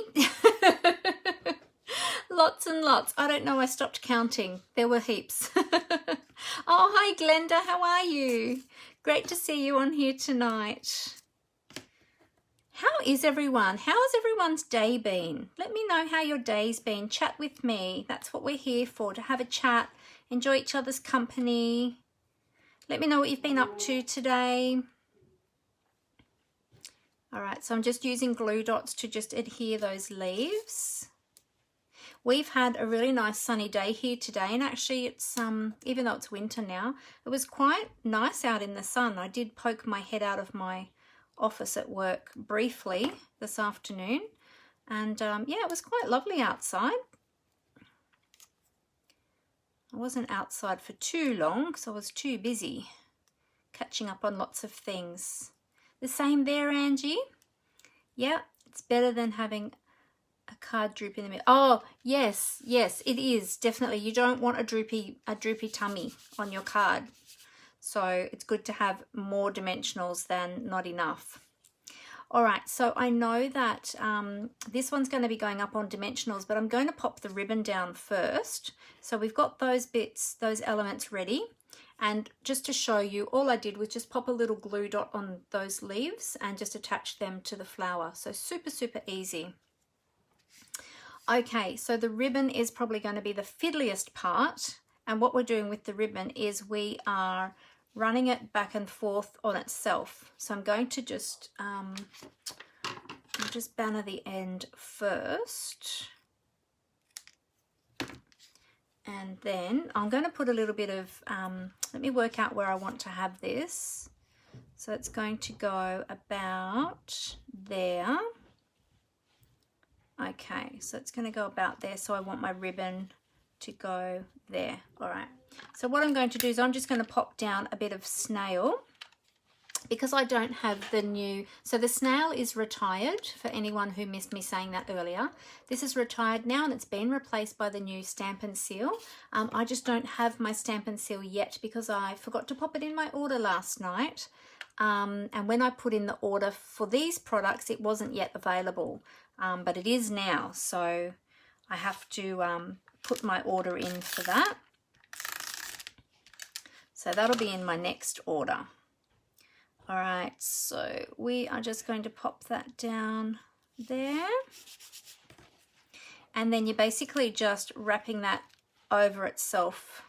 Lots and lots. I don't know, I stopped counting. There were heaps. Oh, hi Glenda, how are you? Great to see you on here tonight. How is everyone? How has everyone's day been? Let me know how your day's been. Chat with me. That's what we're here for, to have a chat, enjoy each other's company. Let me know what you've been up to today. All right, so I'm just using glue dots to just adhere those leaves. We've had a really nice sunny day here today, and actually it's, even though it's winter now, it was quite nice out in the sun. I did poke my head out of my office at work briefly this afternoon, and yeah, it was quite lovely outside. I wasn't outside for too long because I was too busy catching up on lots of things. The same there, Angie. Yeah, it's better than having a card droop in the middle. Oh, yes, yes, it is, definitely. You don't want a droopy tummy on your card. So it's good to have more dimensionals than not enough. All right, so I know that this one's going to be going up on dimensionals, but I'm going to pop the ribbon down first. So we've got those bits, those elements ready. And just to show you, all I did was just pop a little glue dot on those leaves and just attach them to the flower. So super, super easy. Okay, so the ribbon is probably going to be the fiddliest part. And what we're doing with the ribbon is we are running it back and forth on itself. So I'm going to just banner the end first. And then I'm going to put a little bit of, let me work out where I want to have this. So it's going to go about there. Okay, so it's going to go about there. So I want my ribbon to go there. All right. So what I'm going to do is I'm just going to pop down a bit of snail because I don't have the new. So the snail is retired, for anyone who missed me saying that earlier. This is retired now and it's been replaced by the new Stampin' Seal. I just don't have my Stampin' Seal yet because I forgot to pop it in my order last night. And when I put in the order for these products, it wasn't yet available, but it is now. So I have to put my order in for that. So that'll be in my next order. All right, so we are just going to pop that down there. And then you're basically just wrapping that over itself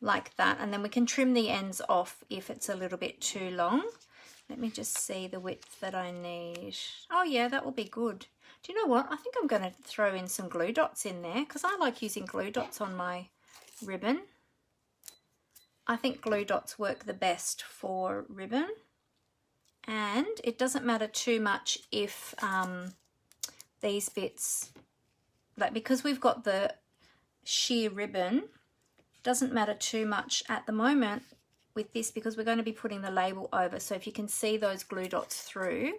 like that. And then we can trim the ends off if it's a little bit too long. Let me just see the width that I need. Oh yeah, that will be good. Do you know what? I think I'm going to throw in some glue dots in there because I like using glue dots on my ribbon. I think glue dots work the best for ribbon. And it doesn't matter too much if these bits, like because we've got the sheer ribbon, doesn't matter too much at the moment with this because we're going to be putting the label over. So if you can see those glue dots through,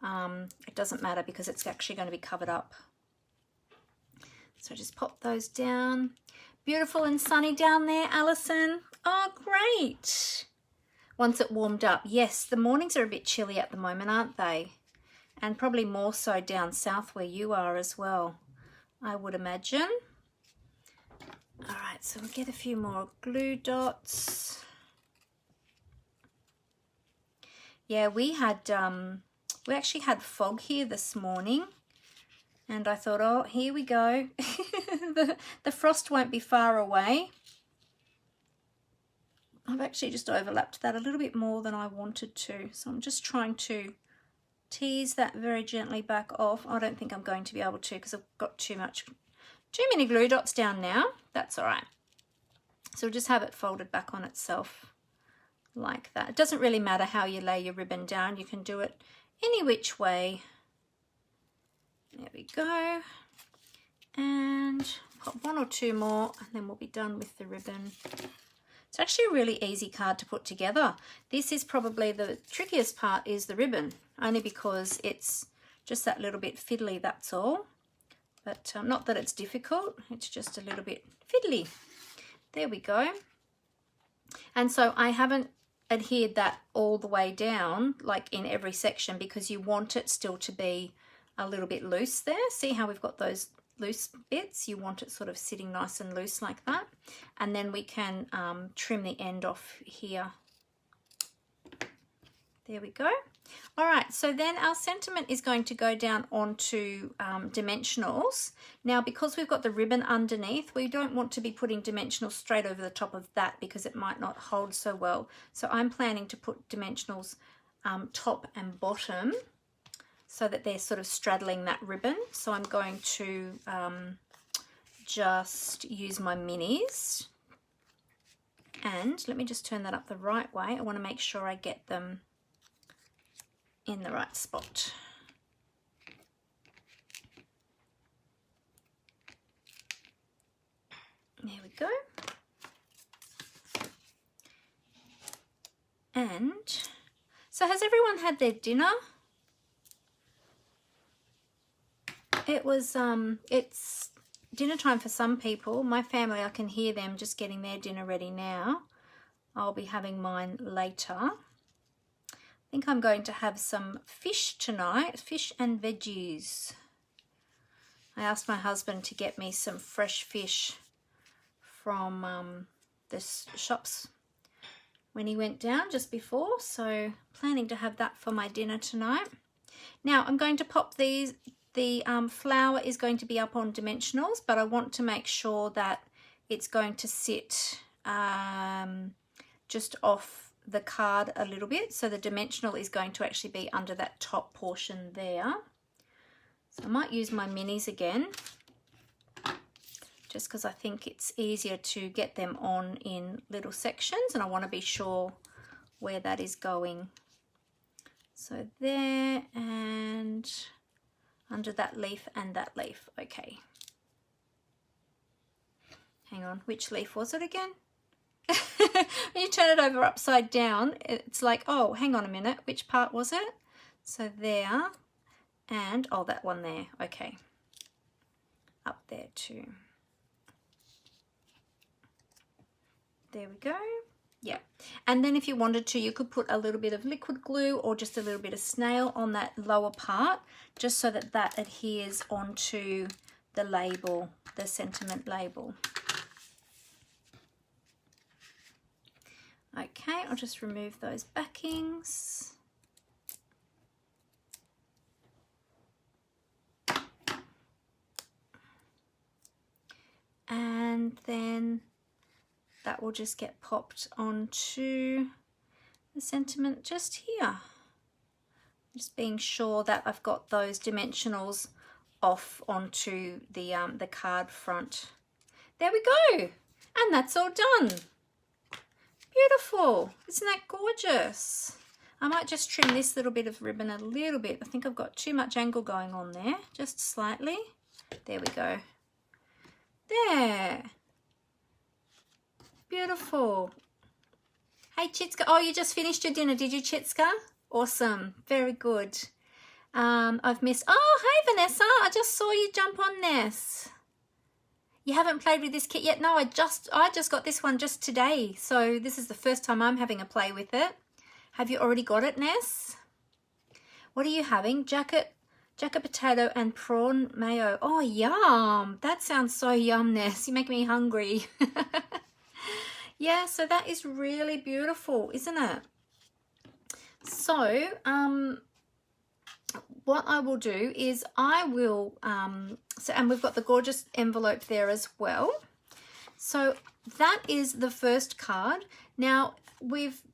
it doesn't matter because it's actually going to be covered up. So just pop those down. Beautiful and sunny down there, Alison. Oh, great. Once it warmed up. Yes, the mornings are a bit chilly at the moment, aren't they? And probably more so down south where you are as well, I would imagine. All right, so we'll get a few more glue dots. Yeah, we actually had fog here this morning, and I thought, oh, here we go. The frost won't be far away. I've actually just overlapped that a little bit more than I wanted to, so I'm just trying to tease that very gently back off. I don't think I'm going to be able to because I've got too many glue dots down now. That's all right. So we'll just have it folded back on itself like that. It doesn't really matter how you lay your ribbon down. You can do it any which way. There we go. And pop one or two more and then we'll be done with the ribbon. It's actually a really easy card to put together. This is probably the trickiest part, is the ribbon, only because it's just that little bit fiddly, that's all. But not that it's difficult, it's just a little bit fiddly. There we go. And so I haven't adhered that all the way down, like in every section, because you want it still to be a little bit loose there. See how we've got those loose bits? You want it sort of sitting nice and loose like that. And then we can trim the end off here. There we go. All right, so then our sentiment is going to go down onto dimensionals. Now, because we've got the ribbon underneath, we don't want to be putting dimensionals straight over the top of that because it might not hold so well. So I'm planning to put dimensionals top and bottom so that they're sort of straddling that ribbon. So I'm going to just use my minis. And let me just turn that up the right way. I want to make sure I get them in the right spot. There we go. And so has everyone had their dinner? It's dinner time for some people. My family, I can hear them just getting their dinner ready now. I'll be having mine later. I think I'm going to have some fish tonight, fish and veggies. I asked my husband to get me some fresh fish from the shops when he went down just before, so planning to have that for my dinner tonight. Now I'm going to pop these. The flower is going to be up on dimensionals, but I want to make sure that it's going to sit just off the card a little bit. So the dimensional is going to actually be under that top portion there. So I might use my minis again, just because I think it's easier to get them on in little sections, and I want to be sure where that is going. So there, and under that leaf and that leaf. Okay. Hang on, which leaf was it again? When you turn it over upside down, it's like, oh, hang on a minute, which part was it? So there, and oh, that one there. Okay. Up there too. There we go. Yeah, and then if you wanted to, you could put a little bit of liquid glue or just a little bit of snail on that lower part, just so that that adheres onto the label, the sentiment label. Okay, I'll just remove those backings. And then that will just get popped onto the sentiment just here. Just being sure that I've got those dimensionals off onto the card front. There we go. And that's all done. Beautiful. Isn't that gorgeous? I might just trim this little bit of ribbon a little bit. I think I've got too much angle going on there, just slightly. There we go. There. Beautiful. Hey Chitska, oh, you just finished your dinner, did you, Chitska? Awesome, very good. I've missed, oh, hey Vanessa, I just saw you jump on this. You haven't played with this kit yet? No, I just got this one just today, so this is the first time I'm having a play with it. Have you already got it, Ness? What are you having? Jacket potato and prawn mayo. Oh, yum. That sounds so yum, Ness. You make me hungry. Yeah, so that is really beautiful, isn't it? So what I will do is I will, and we've got the gorgeous envelope there as well. So that is the first card. Now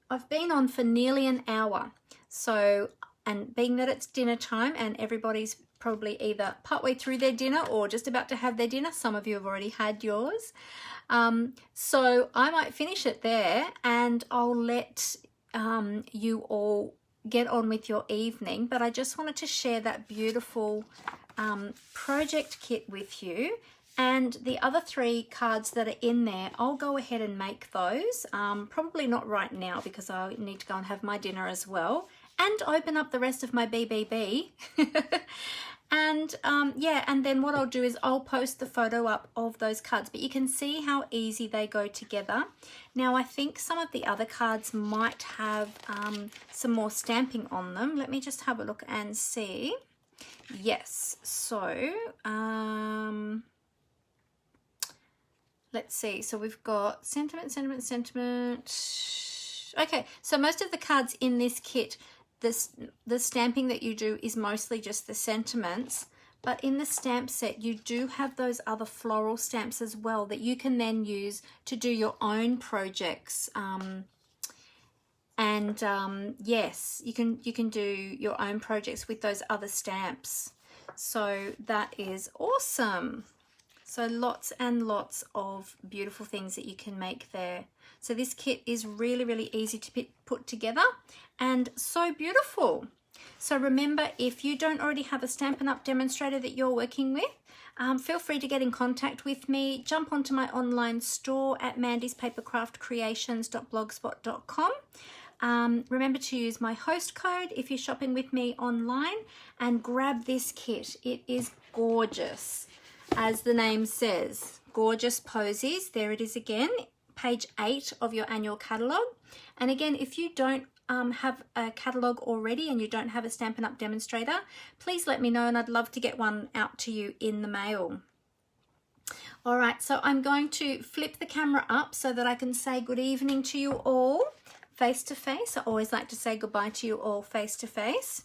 I've been on for nearly an hour. So, and being that it's dinner time and everybody's probably either partway through their dinner or just about to have their dinner. Some of you have already had yours. So I might finish it there and I'll let you all get on with your evening, but I just wanted to share that beautiful project kit with you. And the other 3 cards that are in there, I'll go ahead and make those. Probably not right now because I need to go and have my dinner as well and open up the rest of my BBB. And yeah, and then what I'll do is I'll post the photo up of those cards, but you can see how easy they go together. Now I think some of the other cards might have some more stamping on them. Let me just have a look and see. Yes, so let's see. So we've got sentiment, sentiment, sentiment. Okay, so most of the cards in this kit, the stamping that you do is mostly just the sentiments, but in the stamp set you do have those other floral stamps as well that you can then use to do your own projects. Yes, you can do your own projects with those other stamps. So that is awesome. So lots and lots of beautiful things that you can make there. So this kit is really, really easy to put together and so beautiful. So remember, if you don't already have a Stampin' Up! Demonstrator that you're working with, feel free to get in contact with me. Jump onto my online store at mandyspapercraftcreations.blogspot.com. Remember to use my host code if you're shopping with me online and grab this kit. It is gorgeous. As the name says, gorgeous posies. There it is again, page 8 of your annual catalogue. And again, if you don't have a catalogue already and you don't have a Stampin' Up! Demonstrator, please let me know and I'd love to get one out to you in the mail. All right, so I'm going to flip the camera up so that I can say good evening to you all face to face. I always like to say goodbye to you all face to face.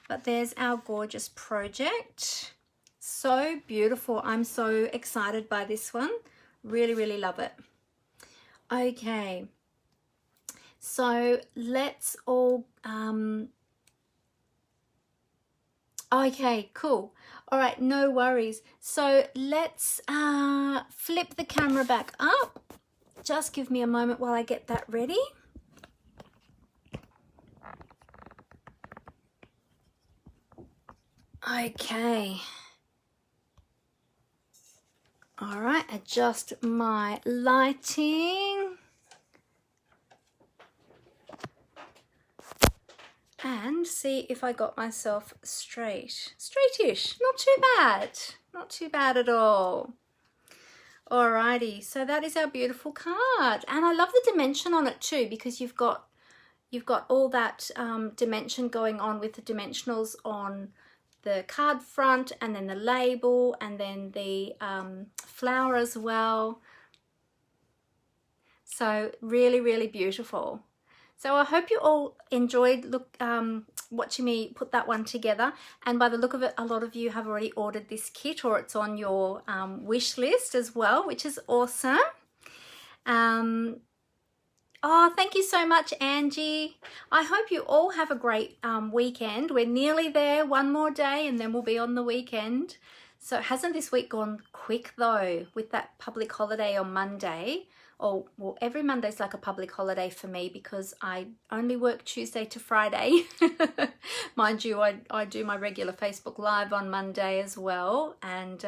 But there's our gorgeous project. So beautiful. I'm so excited by this one. Really, really love it. Okay. So let's all, okay, cool. All right, no worries. So let's flip the camera back up. Just give me a moment while I get that ready. Okay. All right, adjust my lighting. And see if I got myself straight. Straightish, not too bad. Not too bad at all. Alrighty, so that is our beautiful card. And I love the dimension on it too, because you've got all that dimension going on with the dimensionals on the card front and then the label and then the flower as well. So really, really beautiful. So I hope you all enjoyed watching me put that one together. And by the look of it, a lot of you have already ordered this kit or it's on your wish list as well, which is awesome. Oh, thank you so much, Angie. I hope you all have a great weekend. We're nearly there, one more day and then we'll be on the weekend. So hasn't this week gone quick though, with that public holiday on Monday? Oh, well, every Monday's like a public holiday for me because I only work Tuesday to Friday. Mind you, I do my regular Facebook Live on Monday as well. And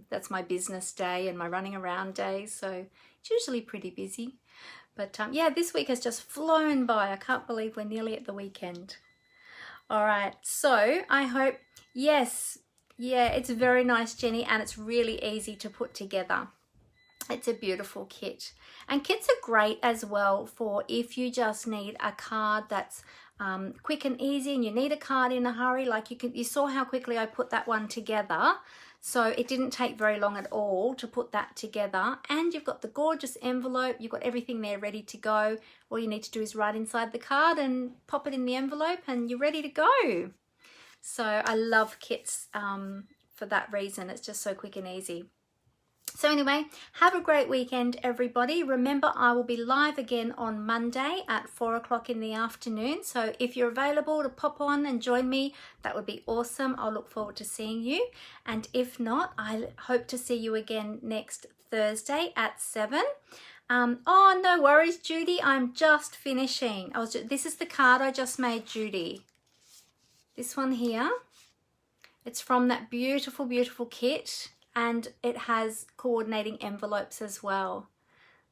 that's my business day and my running around day. So it's usually pretty busy. But yeah, this week has just flown by. I can't believe we're nearly at the weekend. All right, so I hope, yes, yeah, it's very nice, Jenny, and it's really easy to put together. It's a beautiful kit. And kits are great as well for if you just need a card that's quick and easy and you need a card in a hurry. Like you saw how quickly I put that one together. So it didn't take very long at all to put that together. And you've got the gorgeous envelope. You've got everything there ready to go. All you need to do is write inside the card and pop it in the envelope and you're ready to go. So I love kits for that reason. It's just so quick and easy. So anyway, have a great weekend, everybody. Remember, I will be live again on Monday at 4 o'clock in the afternoon. So if you're available to pop on and join me, that would be awesome. I'll look forward to seeing you. And if not, I hope to see you again next Thursday at 7. Oh, no worries, Judy. I'm just finishing. This is the card I just made, Judy. This one here. It's from that beautiful, beautiful kit. And it has coordinating envelopes as well.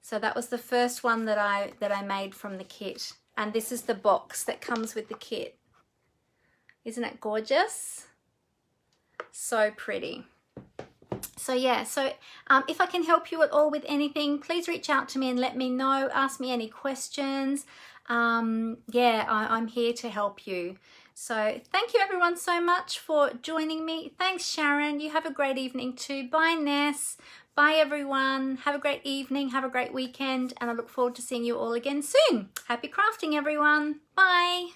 So that was the first one that I made from the kit. And this is the box that comes with the kit. Isn't it gorgeous? So pretty. So yeah, if I can help you at all with anything, please reach out to me and let me know. Ask me any questions. Yeah, I'm here to help you. So thank you everyone so much for joining me. Thanks, Sharon. You have a great evening too. Bye, Ness. Bye, everyone. Have a great evening. Have a great weekend. And I look forward to seeing you all again soon. Happy crafting, everyone. Bye.